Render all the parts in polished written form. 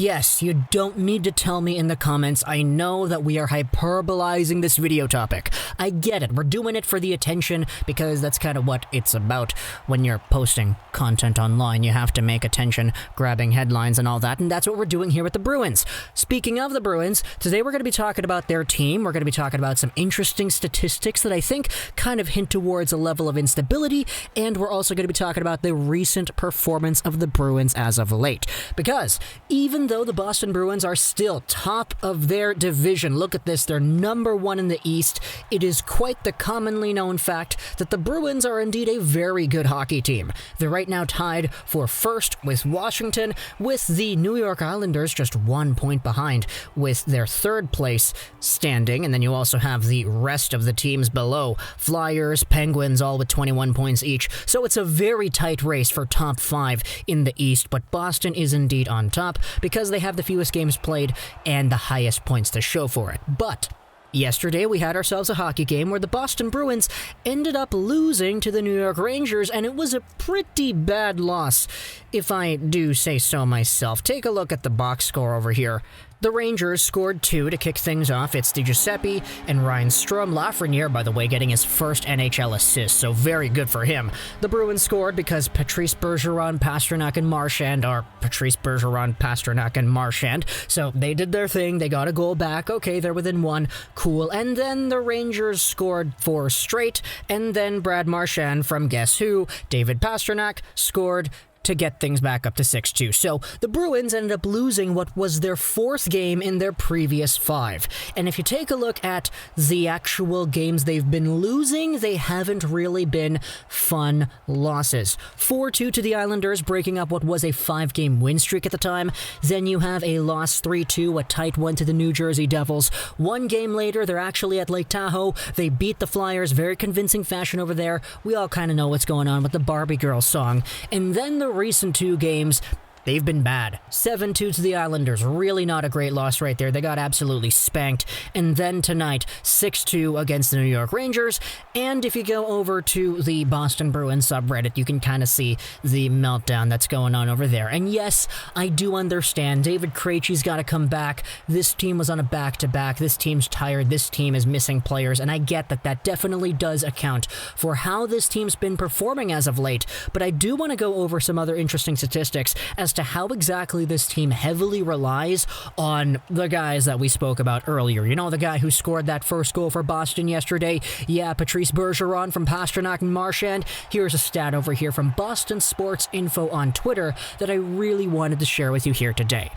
yes, you don't need to tell me in the comments. I know that we are hyperbolizing this video topic. I get it. We're doing it for the attention because that's kind of what it's about. When you're posting content online, you have to make attention, grabbing headlines and all that, and that's what we're doing here with the Bruins. Speaking of the Bruins, today we're going to be talking about their team. We're going to be talking about some interesting statistics that I think kind of hint towards a level of instability, and we're also going to be talking about the recent performance of the Bruins as of late. Because even though the Boston Bruins are still top of their division, look at this, they're number one in the East, it is quite the commonly known fact that the Bruins are indeed a very good hockey team. They're right now tied for first with Washington, with the New York Islanders just 1 point behind with their third place standing, and then you also have the rest of the teams below, Flyers, Penguins, all with 21 points each. So it's a very tight race for top 5 in the East, but Boston is indeed on top because they have the fewest games played and the highest points to show for it. But yesterday, we had ourselves a hockey game where the Boston Bruins ended up losing to the New York Rangers, and it was a pretty bad loss, if I do say so myself. Take a look at the box score over here. The Rangers scored 2 to kick things off. It's DiGiuseppe and Ryan Strome. Lafreniere, by the way, getting his first NHL assist, so very good for him. The Bruins scored because Patrice Bergeron, Pastrnak, and Marchand are Patrice Bergeron, Pastrnak, and Marchand. So they did their thing. They got a goal back. Okay, they're within 1. Cool. And then the Rangers scored 4 straight, and then Brad Marchand from guess who? David Pastrnak scored to get things back up to 6-2. So the Bruins ended up losing what was their 4th game in their previous 5. And if you take a look at the actual games they've been losing, they haven't really been fun losses. 4-2 to the Islanders, breaking up what was a 5-game win streak at the time. Then you have a loss 3-2, a tight one to the New Jersey Devils. 1 game later, they're actually at Lake Tahoe. They beat the Flyers, very convincing fashion over there. We all kind of know what's going on with the Barbie Girl song. And then the recent 2 games, they've been bad. 7-2 to the Islanders, really not a great loss right there. They got absolutely spanked. And then tonight, 6-2 against the New York Rangers. And if you go over to the Boston Bruins subreddit, you can kind of see the meltdown that's going on over there. And yes, I do understand. David Krejci's got to come back. This team was on a back-to-back. This team's tired. This team is missing players. And I get that that definitely does account for how this team's been performing as of late. But I do want to go over some other interesting statistics as to how exactly this team heavily relies on the guys that we spoke about earlier. You know, the guy who scored that first goal for Boston yesterday? Yeah, Patrice Bergeron from Pastrnak and Marchand. Here's a stat over here from Boston Sports Info on Twitter that I really wanted to share with you here today.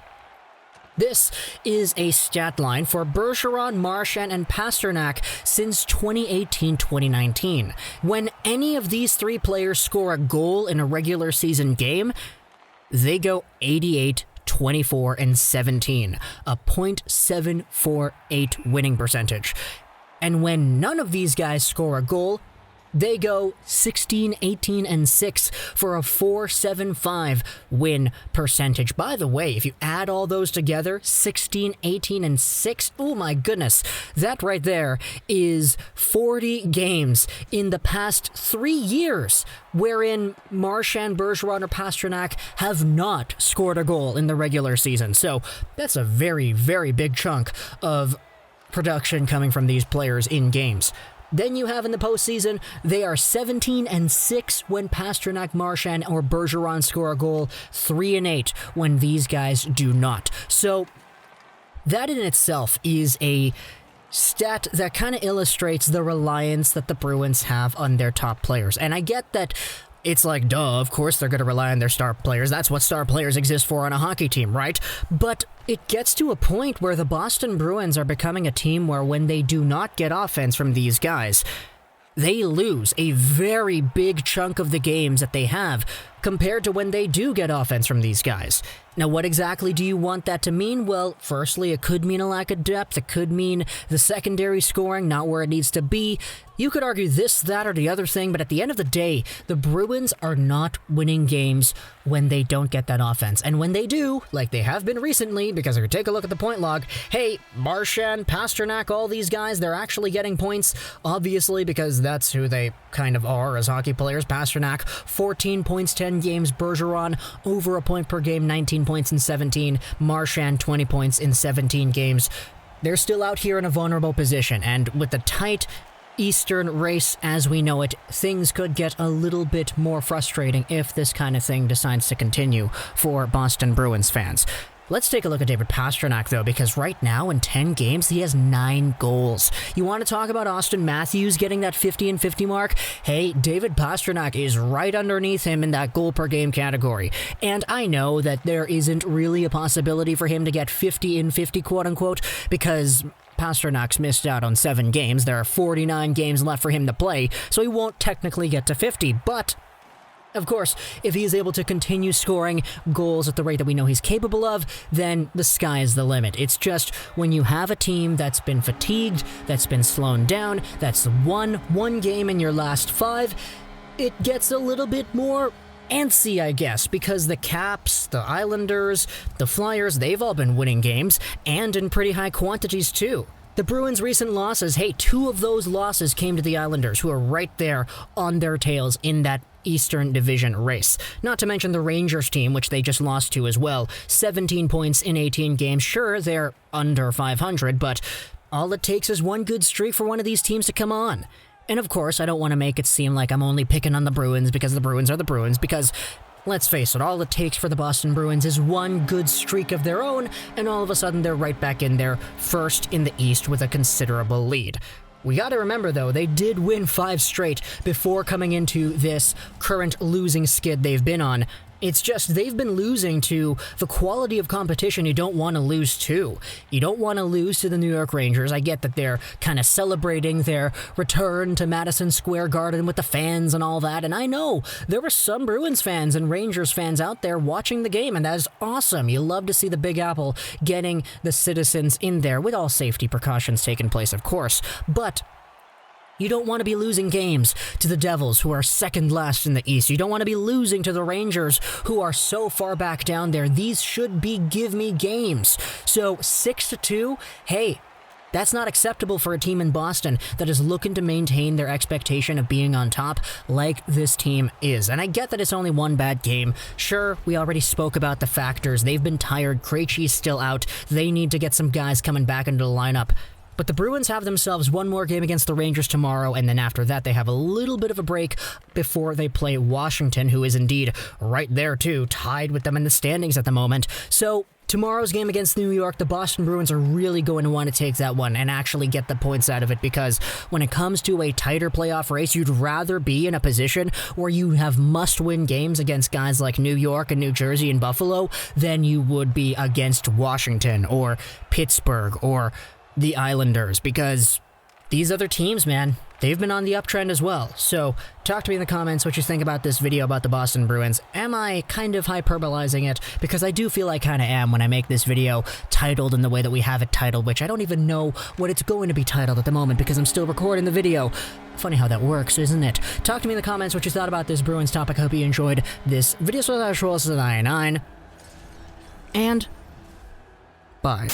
This is a stat line for Bergeron, Marchand, and Pastrnak since 2018-2019. When any of these 3 players score a goal in a regular season game, they go 88, 24, and 17, a .748 winning percentage. And when none of these guys score a goal, they go 16, 18, and 6 for a .475 win percentage. By the way, if you add all those together, 16, 18, and 6, oh my goodness, that right there is 40 games in the past 3 years wherein Marchand, Bergeron, or Pastrnak have not scored a goal in the regular season. So that's a very, very big chunk of production coming from these players in games. Then you have in the postseason, they are 17-6 when Pastrnak, Marchand, or Bergeron score a goal, 3-8 when these guys do not. So that in itself is a stat that kind of illustrates the reliance that the Bruins have on their top players. And I get that it's like, duh, of course they're going to rely on their star players. That's what star players exist for on a hockey team, right? But it gets to a point where the Boston Bruins are becoming a team where when they do not get offense from these guys, they lose a very big chunk of the games that they have compared to when they do get offense from these guys. Now, what exactly do you want that to mean? Well, firstly, it could mean a lack of depth. It could mean the secondary scoring not where it needs to be. You could argue this, that, or the other thing, but at the end of the day, the Bruins are not winning games when they don't get that offense. And when they do, like they have been recently, because if you take a look at the point log, hey, Marchand, Pastrnak, all these guys, they're actually getting points, obviously, because that's who they kind of are as hockey players. Pastrnak, 14 points, 10 10 games. Bergeron, over a point per game, 19 points in 17. Marchand, 20 points in 17 games. They're still out here in a vulnerable position, and with the tight Eastern race as we know it, things could get a little bit more frustrating if this kind of thing decides to continue for Boston Bruins fans. Let's take a look at David Pastrnak, though, because right now in 10 games, he has 9 goals. You want to talk about Austin Matthews getting that 50 and 50 mark? Hey, David Pastrnak is right underneath him in that goal per game category. And I know that there isn't really a possibility for him to get 50 and 50, quote-unquote, because Pasternak's missed out on 7 games. There are 49 games left for him to play, so he won't technically get to 50, but of course, if he is able to continue scoring goals at the rate that we know he's capable of, then the sky is the limit. It's just when you have a team that's been fatigued, that's been slowed down, that's won one game in your last 5, it gets a little bit more antsy, I guess, because the Caps, the Islanders, the Flyers, they've all been winning games, and in pretty high quantities too. The Bruins' recent losses, hey, 2 of those losses came to the Islanders, who are right there on their tails in that Eastern Division race. Not to mention the Rangers team, which they just lost to as well. 17 points in 18 games. Sure, they're under 500, but all it takes is one good streak for one of these teams to come on. And of course, I don't want to make it seem like I'm only picking on the Bruins because the Bruins are the Bruins, because let's face it, all it takes for the Boston Bruins is one good streak of their own, and all of a sudden they're right back in there, first in the East with a considerable lead. We gotta remember, though, they did win 5 straight before coming into this current losing skid they've been on. It's just they've been losing to the quality of competition you don't want to lose to. You don't want to lose to the New York Rangers. I get that they're kind of celebrating their return to Madison Square Garden with the fans and all that, and I know there were some Bruins fans and Rangers fans out there watching the game, and that is awesome. You love to see the Big Apple getting the citizens in there, with all safety precautions taking place, of course, but you don't want to be losing games to the Devils, who are second last in the East. You don't want to be losing to the Rangers, who are so far back down there. These should be give-me games. So 6-2, hey, that's not acceptable for a team in Boston that is looking to maintain their expectation of being on top like this team is. And I get that it's only one bad game. Sure, we already spoke about the factors. They've been tired. Krejci's still out. They need to get some guys coming back into the lineup. But the Bruins have themselves one more game against the Rangers tomorrow, and then after that they have a little bit of a break before they play Washington, who is indeed right there too, tied with them in the standings at the moment. So tomorrow's game against New York, the Boston Bruins are really going to want to take that one and actually get the points out of it, because when it comes to a tighter playoff race, you'd rather be in a position where you have must-win games against guys like New York and New Jersey and Buffalo than you would be against Washington or Pittsburgh or the Islanders, because these other teams, man, they've been on the uptrend as well. So talk to me in the comments what you think about this video about the Boston Bruins. Am I kind of hyperbolizing it? Because I do feel I kind of am when I make this video titled in the way that we have it titled, which I don't even know what it's going to be titled at the moment because I'm still recording the video. Funny how that works, isn't it? Talk to me in the comments what you thought about this Bruins topic. I hope you enjoyed this video. So that's 99, and bye.